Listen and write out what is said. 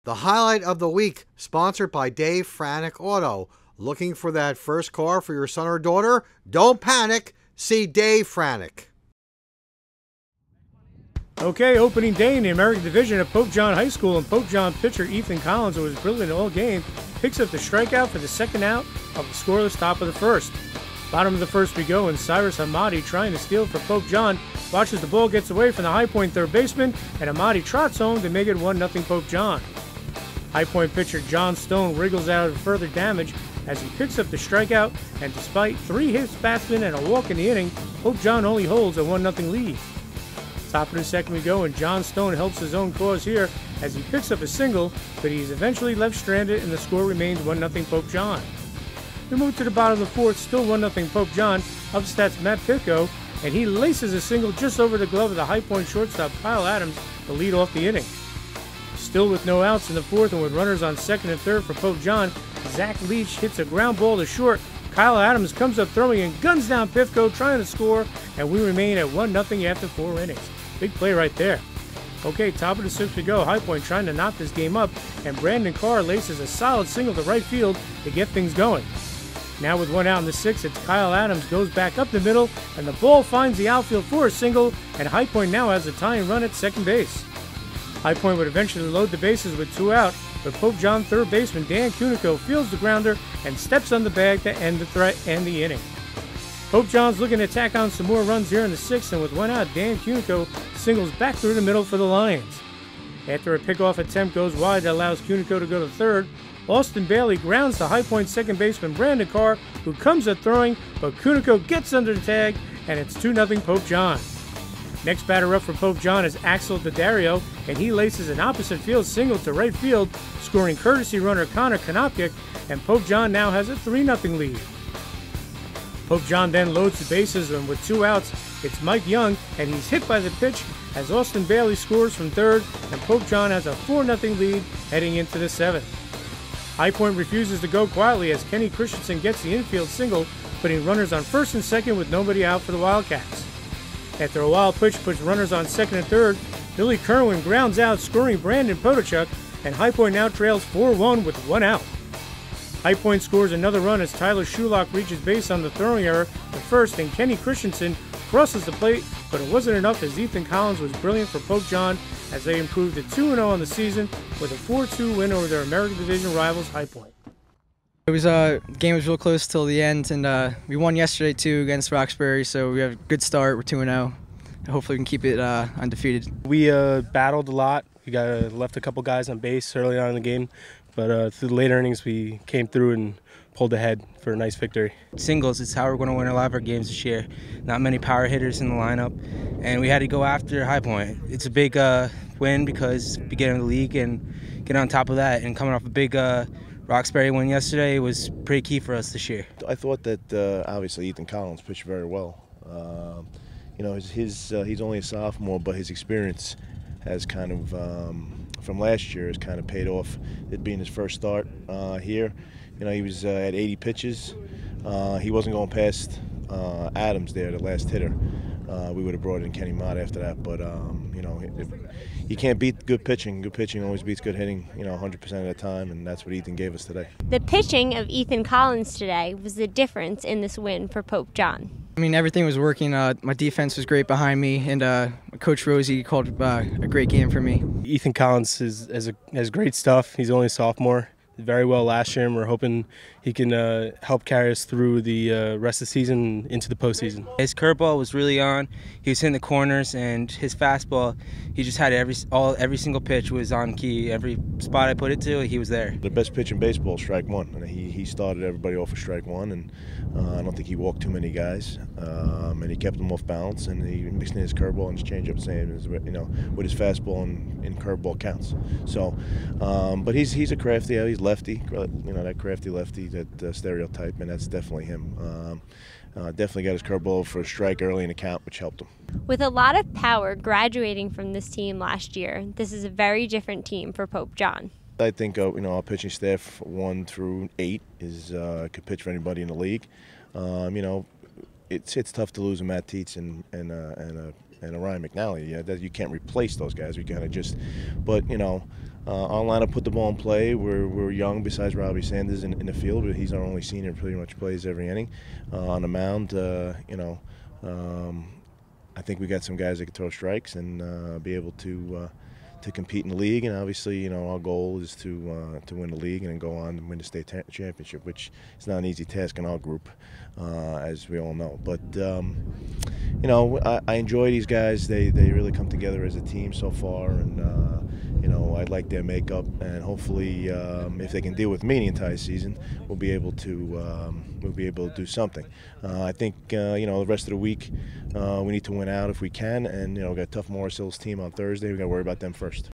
The highlight of the week, sponsored by Dave Franek Auto. Looking for that first car for your son or daughter? Don't panic. See Dave Franek. Okay, opening day in the American Division at Pope John High School, and Pope John pitcher Ethan Collins, who was brilliant all game, picks up the strikeout for the second out of the scoreless top of the first. Bottom of the first we go, and Cyrus Hamadi, trying to steal for Pope John, watches the ball gets away from the High Point third baseman, and Hamadi trots home to make it 1-0 Pope John. High Point pitcher John Stone wriggles out of further damage as he picks up the strikeout, and despite 3 hits batsmen and a walk in the inning, Pope John only holds a 1-0 lead. Top of the second we go, and John Stone helps his own cause here as he picks up a single, but he's eventually left stranded and the score remains 1-0 Pope John. We move to the bottom of the fourth, still 1-0 Pope John. Up stats Matt Pithko, and he laces a single just over the glove of the High Point shortstop Kyle Adams to lead off the inning. Still with no outs in the fourth and with runners on second and third for Pope John, Zach Leach hits a ground ball to short. Kyle Adams comes up throwing and guns down Pithko trying to score, and we remain at 1-0 after 4 innings. Big play right there. Okay, top of the sixth we go. High Point trying to knock this game up, and Brandon Carr laces a solid single to right field to get things going. Now with 1 out in the sixth, it's Kyle Adams goes back up the middle, and the ball finds the outfield for a single, and High Point now has a tying run at second base. High Point would eventually load the bases with 2 out, but Pope John third baseman Dan Cunico fields the grounder and steps on the bag to end the threat and the inning. Pope John's looking to tack on some more runs here in the sixth, and with 1 out, Dan Cunico singles back through the middle for the Lions. After a pickoff attempt goes wide that allows Cunico to go to third, Austin Bailey grounds to High Point second baseman Brandon Carr, who comes up throwing, but Cunico gets under the tag, and it's 2-0 Pope John. Next batter up for Pope John is Axel Daddario, and he laces an opposite field single to right field, scoring courtesy runner Connor Konopkic, and Pope John now has a 3-0 lead. Pope John then loads the bases, and with 2 outs, it's Mike Young, and he's hit by the pitch as Austin Bailey scores from third, and Pope John has a 4-0 lead heading into the seventh. High Point refuses to go quietly as Kenny Christensen gets the infield single, putting runners on first and second with nobody out for the Wildcats. After a wild pitch puts runners on second and third, Billy Kerwin grounds out, scoring Brandon Potachuk, and High Point now trails 4-1 with 1 out. High Point scores another run as Tyler Shulock reaches base on the throwing error to first, and Kenny Christensen crosses the plate, but it wasn't enough as Ethan Collins was brilliant for Pope John as they improved to 2-0 on the season with a 4-2 win over their American Division rivals High Point. It was the game was real close till the end, and we won yesterday too against Roxbury, so we have a good start. We're 2-0. Hopefully we can keep it undefeated. We battled a lot. We left a couple guys on base early on in the game, but through the late innings we came through and pulled ahead for a nice victory. Singles is how we're going to win a lot of our games this year. Not many power hitters in the lineup, and we had to go after High Point. It's a big win because beginning of the league and getting on top of that, and coming off a big Roxbury win yesterday was pretty key for us this year. I thought that obviously Ethan Collins pitched very well. You know, he's only a sophomore, but his experience has kind of from last year has kind of paid off. It being his first start here, you know, he was at 80 pitches. He wasn't going past Adams there, the last hitter. We would have brought in Kenny Mott after that, but you know, you can't beat good pitching. Good pitching always beats good hitting, you know, 100% of the time, and that's what Ethan gave us today. The pitching of Ethan Collins today was the difference in this win for Pope John. I mean, everything was working. My defense was great behind me, and Coach Rosie called a great game for me. Ethan Collins has great stuff. He's only a sophomore. Did very well last year, and we're hoping he can help carry us through the rest of the season into the postseason. His curveball was really on. He was hitting the corners, and his fastball, he just had every single pitch was on key. Every spot I put it to, he was there. The best pitch in baseball, strike one. And he started everybody off with strike one, and I don't think he walked too many guys, and he kept them off balance, and he mixed in his curveball and his changeup, same as, you know, with his fastball and curveball counts. So, but he's a crafty. He's lefty, you know, that crafty lefty, that stereotype, and that's definitely him. Definitely got his curveball for a strike early in the count, which helped him. With a lot of power graduating from this team last year, this is a very different team for Pope John. I think you know, our pitching staff 1 through 8 is could pitch for anybody in the league. You know, it's tough to lose a Matt Tietz and a Ryan McNally. Yeah, that you can't replace those guys. We kind of just, but you know, our lineup put the ball in play. We're young, besides Robbie Sanders in the field, but he's our only senior. Pretty much plays every inning. On the mound, I think we got some guys that can throw strikes and be able to compete in the league. And obviously, our goal is to win the league and then go on and win the state championship, which is not an easy task in our group, as we all know. But I enjoy these guys. They really come together as a team so far, and I like their makeup. And hopefully, if they can deal with me the entire season, we'll be able to do something. I think the rest of the week we need to win out if we can, and we got a tough Morris Hills team on Thursday. We got to worry about them first.